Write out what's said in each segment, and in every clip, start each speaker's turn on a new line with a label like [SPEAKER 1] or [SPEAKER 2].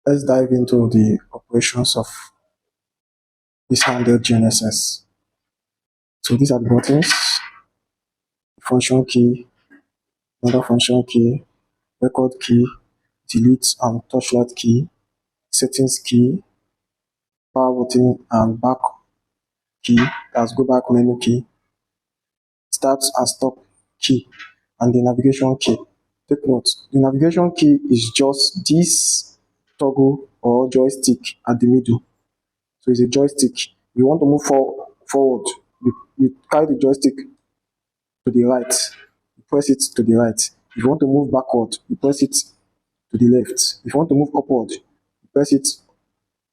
[SPEAKER 1] Let's dive into the operations of this handheld GNSS. So these are the buttons: function key, another function key, record key, delete and touchlight key, settings key, power button and back key, that's go back menu key, start and stop key, and the navigation key. Take note, the navigation key is just this toggle or joystick at the middle. So it's a joystick. You want to move forward, you carry the joystick to the right, you press it to the right. If you want to move backward, you press it to the left. If you want to move upward, you press it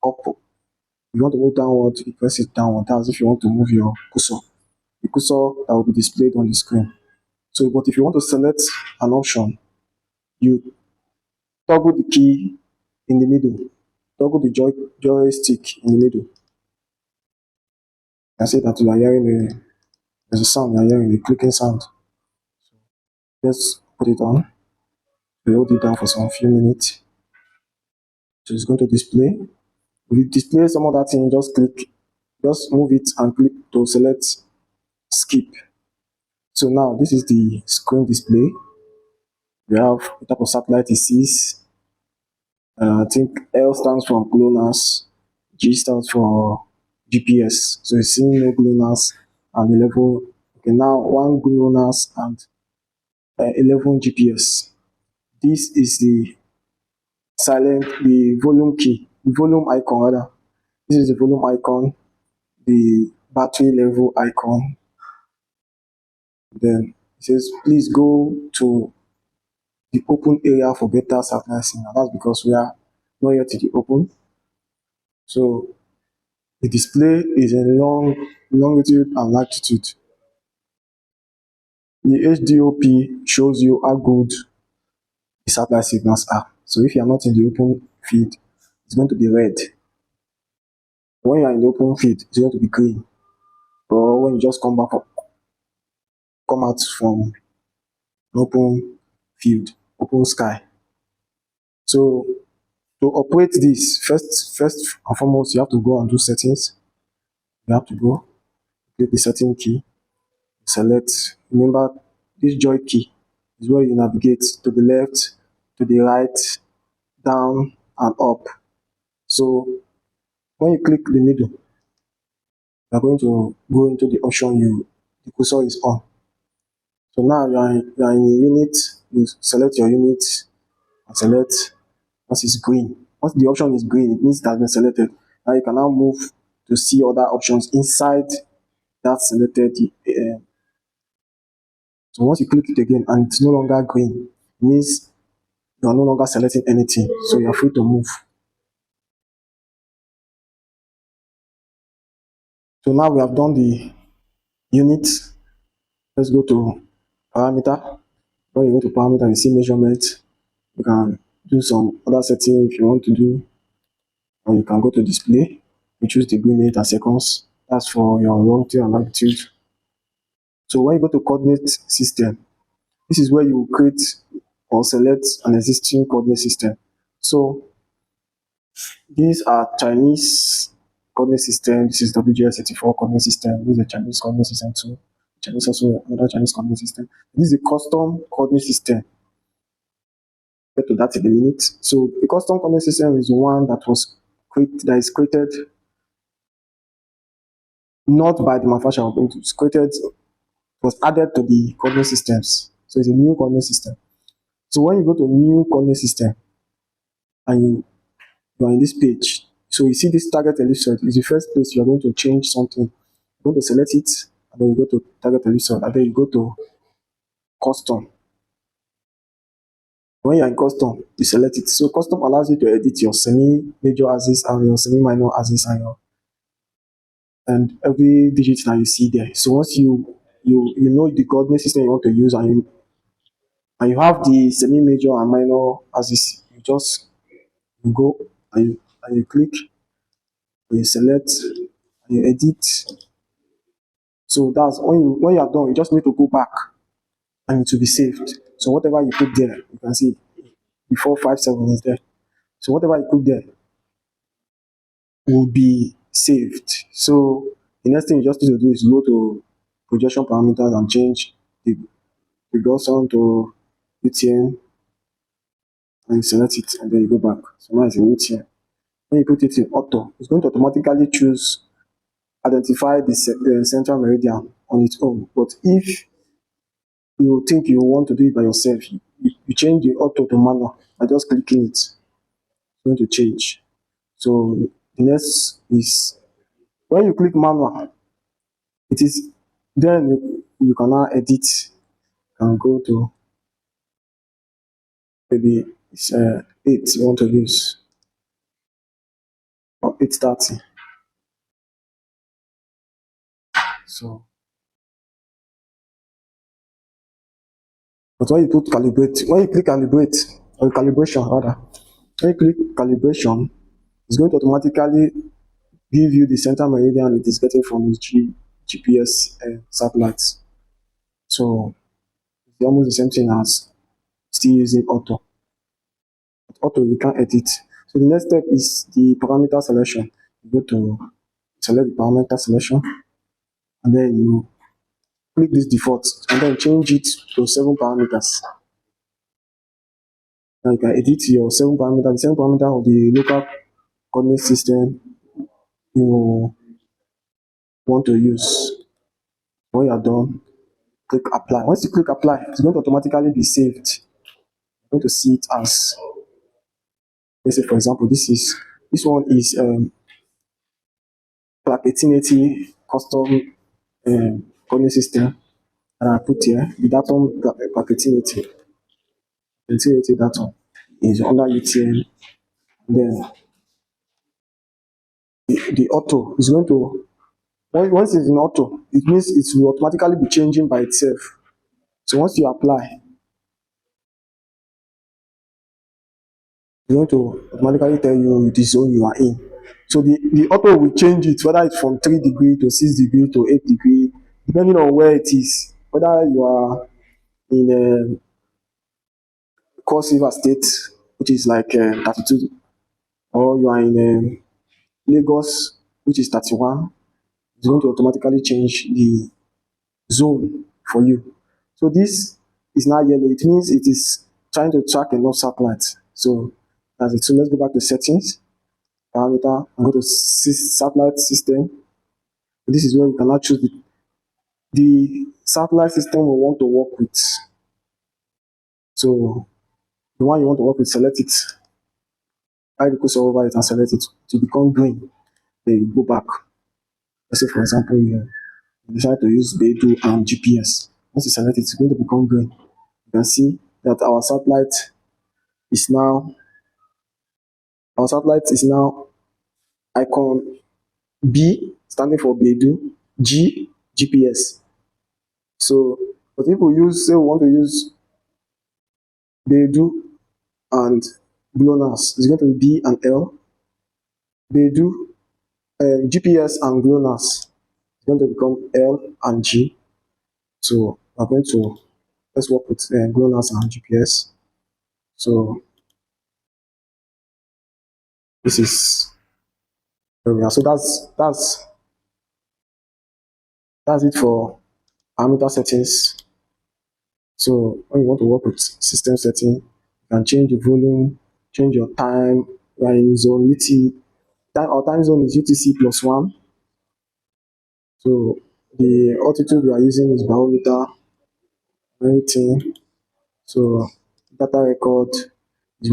[SPEAKER 1] up. If you want to move downward, you press it downward. That's if you want to move your cursor. The cursor that will be displayed on the screen. So, but if you want to select an option, you toggle the key in the middle, toggle the joystick in the middle. I say that you are hearing there's a sound, you are hearing a clicking sound. Let's put it on. We hold it down for some few minutes. So it's going to display. If you display some other thing, just move it and click to select skip. So now this is the screen display. We have the type of satellite it sees. I think L stands for GLONASS, G stands for GPS. So it's seeing no GLONASS and 11. Okay, now one GLONASS and 11 GPS. This is the volume key, the volume icon rather. This is the volume icon, the battery level icon. Then it says, please go to the open area for better satellite signal. That's because we are not yet to the open. So the display is in longitude and latitude. The HDOP shows you how good the satellite signals are. So if you are not in the open field, it's going to be red. When you are in the open field, it's going to be green. Or when you just come out from open field, open sky. So to operate this, first and foremost, you have to go and do settings. You have to go click the setting key, select. Remember, this joy key is where you navigate to the left, to the right, down, and up. So when you click the middle, you are going to go into the option the cursor is on. So now you are in a unit, you select your unit and select once it's green. Once the option is green, it means it has been selected. Now you can now move to see other options inside that selected. So once you click it again and it's no longer green, it means you are no longer selecting anything. So you are free to move. So now we have done the unit. Let's go to parameter. When you go to parameter, you see measurement. You can do some other setting if you want to do, or you can go to display. You choose degree, minutes, and seconds. That's for your longitude and latitude. So when you go to coordinate system, this is where you create or select an existing coordinate system. So these are Chinese coordinate system. This is WGS84 coordinate system. This is a Chinese coordinate system too. Chinese also another Chinese coordinate system. This is a custom coordinate system. Get to that in a minute. So the custom coordinate system is one that is created not by the manufacturer, but it was created, was added to the coordinate systems. So it's a new coordinate system. So when you go to new coordinate system and you are in this page, so you see this target ellipsoid is the first place you are going to change something. You're going to select it, and then you go to target ellipsoid, and then you go to custom. When you're in custom, you select it. So custom allows you to edit your semi-major axis and your semi-minor axis and every digit that you see there. So once you know the coordinate system you want to use and you have the semi-major and minor axis, you go and you click, and you select, and you edit. So that's when you are done, you just need to go back and it will be saved. So whatever you put there, you can see before 5.7 is there. So whatever you put there will be saved. So the next thing you just need to do is go to projection parameters and change the Gaussian to UTM, and you select it, and then you go back. So now it's in UTM. When you put it in auto, it's going to automatically identify the central meridian on its own. But if you think you want to do it by yourself, you change the auto to manual by just clicking it. It's going to change. So the next is when you click manual, it is then you can now edit. You can go to maybe it's 8 you want to use, or 830. So, but when you put calibrate, when you click calibrate, or calibration rather, when you click calibration, it's going to automatically give you the center meridian it is getting from its GPS satellites. So it's almost the same thing as still using auto. But auto you can't edit. So the next step is the parameter selection. You go to select the parameter selection, and then you click this default, and then change it to 7 parameters. Now you can edit your 7 parameter, the 7 parameter of the local coordinate system you want to use. When you are done, click apply. Once you click apply, it's going to automatically be saved. You're going to see it as, let's say for example, this one is like 1880 custom coordinate system, and I put here the datum like 1880 datum is under UTM. Then the auto is going to, once it's in auto, it means it will automatically be changing by itself. So once you apply, it's going to automatically tell you the zone you are in. So the auto will change it, whether it's from 3 degree to 6 degree to 8 degree, depending on where it is. Whether you are in Cross River State, which is like 32, or you are in Lagos, which is 31, it's going to automatically change the zone for you. So this is now yellow. It means it is trying to track enough satellites. So that's it. So let's go back to settings, parameter, and go to satellite system. This is where we can now choose the satellite system we want to work with. So the one you want to work with, select it. Right cursor over it and select it to become green. Then you go back. Let's say for example you decide to use BeiDou and GPS. Once you select it, it's going to become green. You can see that our satellite is now icon B standing for BeiDou, G GPS. So but if we want to use BeiDou and GLONASS, it's going to be B and L. BeiDou, GPS and GLONASS is going to become L and G. So we're going to, let's work with GLONASS and GPS. So this is where we are. So that's it for parameter settings. So when you want to work with system setting, you can change the volume, change your time. We are in zone UT. Our time zone is UTC+1. So the altitude we are using is barometer, everything. So data record is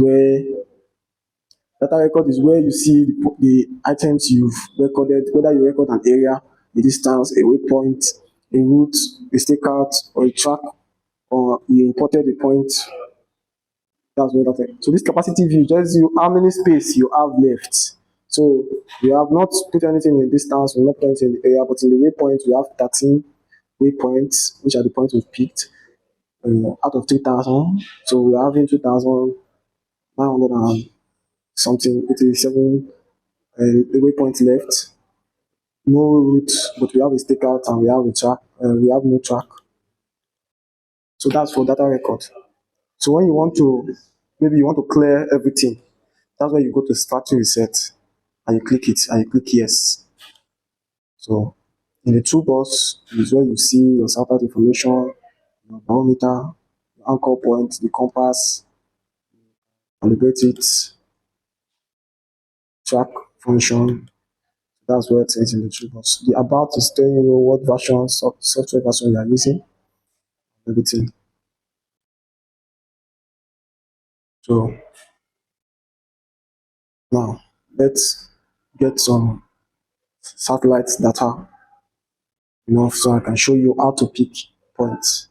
[SPEAKER 1] where you see the items you've recorded, whether you record an area, a distance, a waypoint, a route, a stakeout, or a track, or you imported a point. That's what that. So this capacity view tells you how many space you have left. So we have not put anything in distance, we have not put anything in the area, but in the waypoint we have 13 waypoints, which are the points we've picked out of 3,000. So we are having 2,900 and something, 87 waypoints left. No route, but we have a stakeout and we have a track. We have no track. So that's for data record. So when you want to, maybe you want to clear everything, That's where you go to factory reset and you click it and you click yes. So in the toolbox is where you see your satellite information, your barometer, your anchor point, the compass, calibrate it, track function. That's where it is in the toolbox. The about is telling you what version, software version you are using, everything. So now let's get some satellite data, so I can show you how to pick points.